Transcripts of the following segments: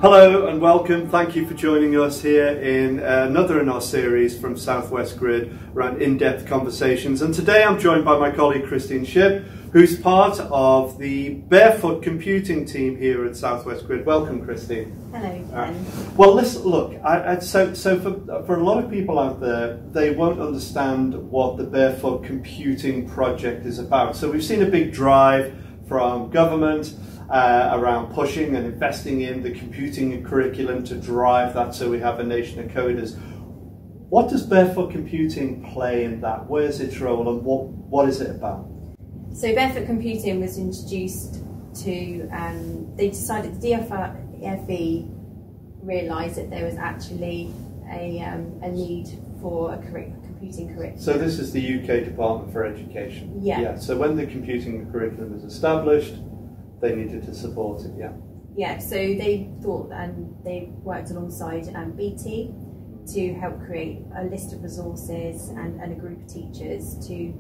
Hello and welcome. Thank you for joining us here in another in our series from Southwest Grid around in-depth conversations. And today I'm joined by my colleague Christine Shipp, who's part of the Barefoot computing team here at Southwest Grid. Welcome, Christine. Hello, Ken. Well, listen, look, so for a lot of people out there, they won't understand what the Barefoot computing project is about. So we've seen a big drive from government around pushing and investing in the computing curriculum to drive that so we have a nation of coders. What does Barefoot computing play in that? Where's its role and what is it about? So Barefoot computing was introduced to, they decided, the DFE realised that there was actually a need for a computing curriculum. So this is the UK Department for Education? Yeah. So when the computing curriculum was established, they needed to support it, yeah? Yeah, so they thought, and they worked alongside BT to help create a list of resources and a group of teachers to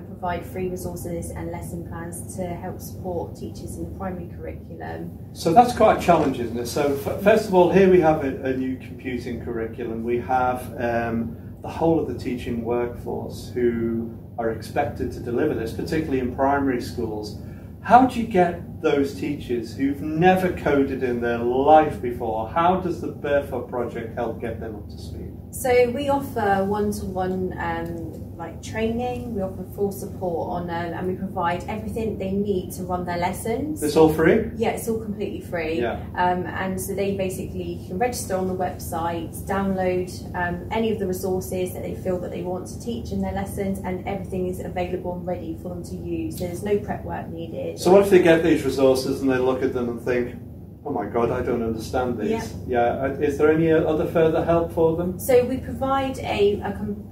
provide free resources and lesson plans to help support teachers in the primary curriculum. So that's quite a challenge, isn't it? So first of all, here we have a new computing curriculum. We have the whole of the teaching workforce who are expected to deliver this, particularly in primary schools. How do you get those teachers who've never coded in their life before? How does the Barefoot project help get them up to speed? So we offer one-to-one like training, we offer full support on and we provide everything they need to run their lessons. It's all free? Yeah, it's all completely free. Yeah. And so they basically can register on the website, download any of the resources that they feel that they want to teach in their lessons, and everything is available and ready for them to use. There's no prep work needed. So what if they get these resources and they look at them and think, oh my God, I don't understand these. Yeah. Is there any other further help for them? So we provide a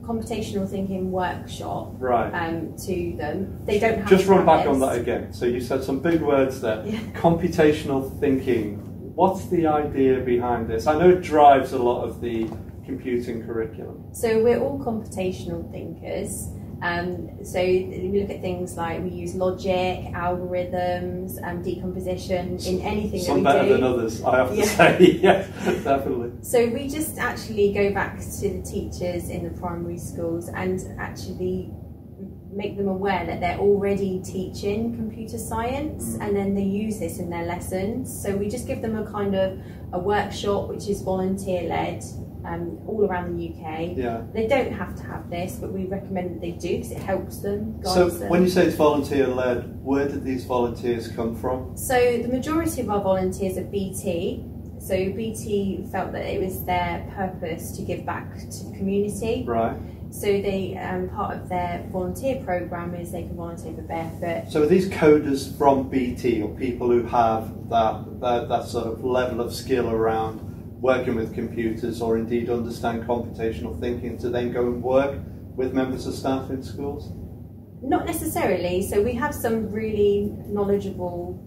computational thinking workshop to them. They don't have Just to run back this. on that again. So you said some big words there. Yeah. Computational thinking. What's the idea behind this? I know it drives a lot of the computing curriculum. So we're all computational thinkers. So we look at things like we use logic, algorithms, decomposition in anything Some that we better do. than others, I have to say. Yeah, definitely. So we just actually go back to the teachers in the primary schools and actually make them aware that they're already teaching computer science, and then they use this in their lessons. So we just give them a kind of a workshop which is volunteer-led, all around the UK. Yeah. They don't have to have this, but we recommend that they do because it helps them, guides So them. when you say it's volunteer-led, where did these volunteers come from? So the majority of our volunteers are BT. So BT felt that it was their purpose to give back to the community. Right. So they part of their volunteer programme is they can volunteer for Barefoot. So are these coders from BT, or people who have that sort of level of skill around working with computers, or indeed understand computational thinking, to then go and work with members of staff in schools? Not necessarily. So we have some really knowledgeable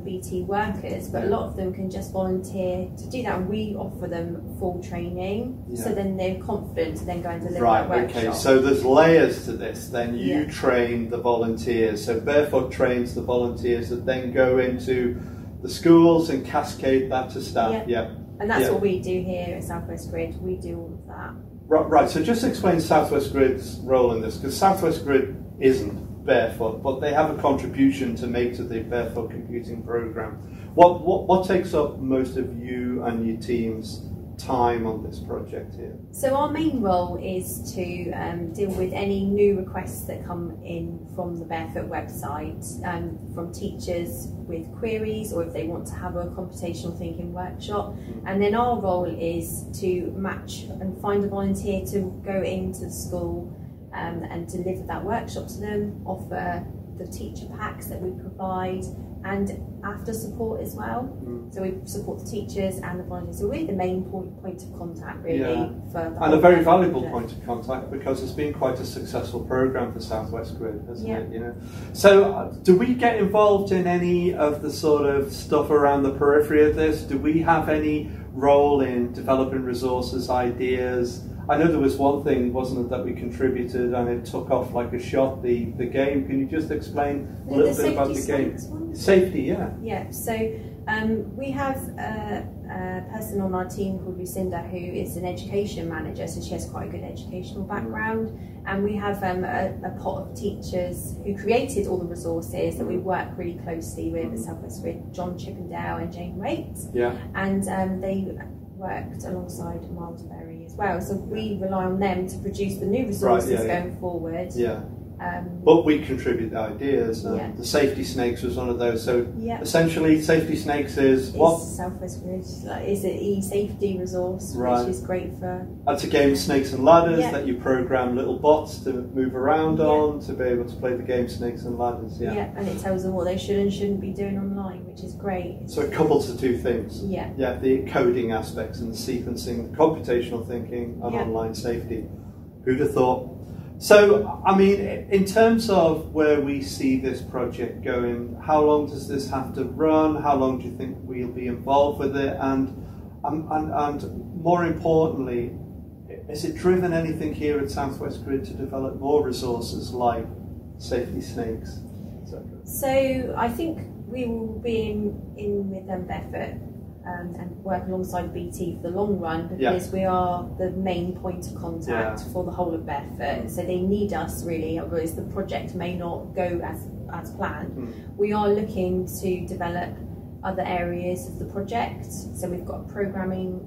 BT workers, but a lot of them can just volunteer to do that, and we offer them full training, so then they're confident to then go and deliver that workshop. Okay, so there's layers to this. Then you train the volunteers. So Barefoot trains the volunteers that then go into the schools and cascade that to staff. Yeah. And that's what we do here at Southwest Grid. We do all of that. Right, so just explain Southwest Grid's role in this, because Southwest Grid isn't Barefoot, but they have a contribution to make to the Barefoot computing programme. What takes up most of you and your team's time on this project here? So our main role is to deal with any new requests that come in from the Barefoot website, from teachers with queries, or if they want to have a computational thinking workshop. And then our role is to match and find a volunteer to go into the school and deliver that workshop to them, offer the teacher packs that we provide, and after support as well. So we support the teachers and the volunteers. So we're the main point of contact, really. For the and a very valuable point of contact, because it's been quite a successful programme for Southwest Grid, hasn't it? You know. So do we get involved in any of the sort of stuff around the periphery of this? Do we have any role in developing resources, ideas? I know there was one thing, wasn't it, that we contributed and it took off like a shot, the game. Can you just explain a little bit about the game? Safety, yeah. Yeah, so we have a person on our team called Lucinda, who is an education manager, so she has quite a good educational background. And we have a pot of teachers who created all the resources that we work really closely with at South West Grid, John Chippendale and Jane Waite. Yeah. And they worked alongside Miles Berry as well. So we rely on them to produce the new resources going forward. Yeah. But we contribute the ideas. The safety snakes was one of those. So essentially, safety snakes is what? South West Grid is an e-safety resource, which is great for. That's a game of snakes and ladders that you program little bots to move around on to be able to play the game snakes and ladders. Yeah, and it tells them what they should and shouldn't be doing online, which is great. So it couples the two things. Yeah. Yeah, the coding aspects and the sequencing, the computational thinking, and online safety. Who'd have thought? So, I mean, in terms of where we see this project going, how long does this have to run? How long do you think we'll be involved with it? And more importantly, has it driven anything here at South West Grid to develop more resources like safety snakes, etc.? So, I think we will be in with Barefoot and work alongside BT for the long run, because we are the main point of contact for the whole of Barefoot. So they need us really, otherwise the project may not go as planned. We are looking to develop other areas of the project. So we've got a programming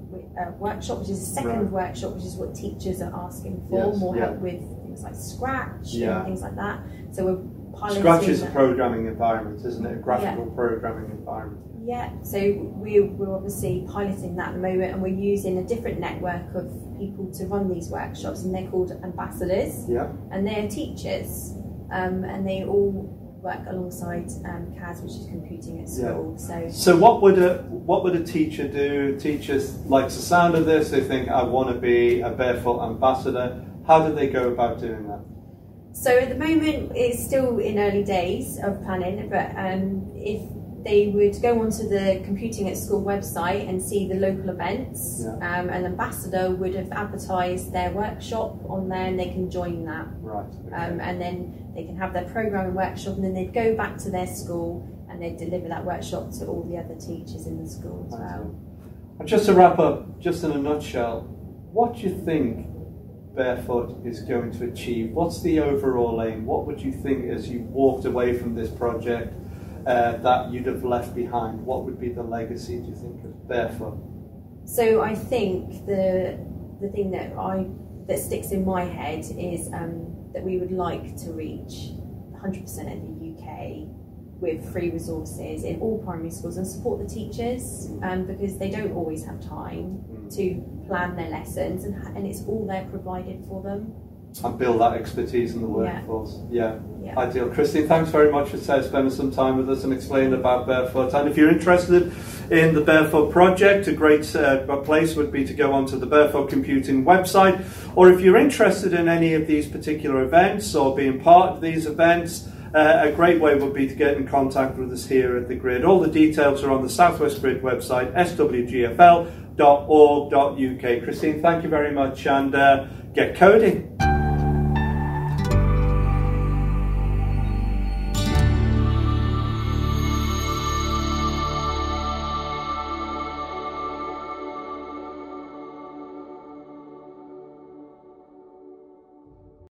workshop, which is a second workshop, which is what teachers are asking for, more help with things like Scratch and things like that. So we're piloting. Scratch is a programming environment, isn't it? A graphical programming environment. Yeah, so we're obviously piloting that at the moment, and we're using a different network of people to run these workshops, and they're called ambassadors. Yeah. And they're teachers, and they all work alongside CAS, which is computing at school. So what would a teacher do? Teachers like the sound of this. They think, I want to be a Barefoot ambassador. How do they go about doing that? So at the moment, it's still in early days of planning, but if they would go onto the Computing at School website and see the local events. An ambassador would have advertised their workshop on there, and they can join that. Right. Okay. And then they can have their programming workshop, and then they'd go back to their school and they'd deliver that workshop to all the other teachers in the school as well. And just to wrap up, just in a nutshell, what do you think Barefoot is going to achieve? What's the overall aim? What would you think as you walked away from this project that you'd have left behind? What would be the legacy, do you think, of Barefoot? So I think the thing that sticks in my head is that we would like to reach 100% of the UK with free resources in all primary schools, and support the teachers because they don't always have time to plan their lessons, and it's all there provided for them. And build that expertise in the workforce. Ideal. Christine, thanks very much for spending some time with us and explaining about Barefoot. And if you're interested in the Barefoot project, a great place would be to go onto the Barefoot Computing website. Or if you're interested in any of these particular events or being part of these events, a great way would be to get in contact with us here at the Grid. All the details are on the South West Grid website, swgfl.org.uk. Christine, thank you very much, and get coding.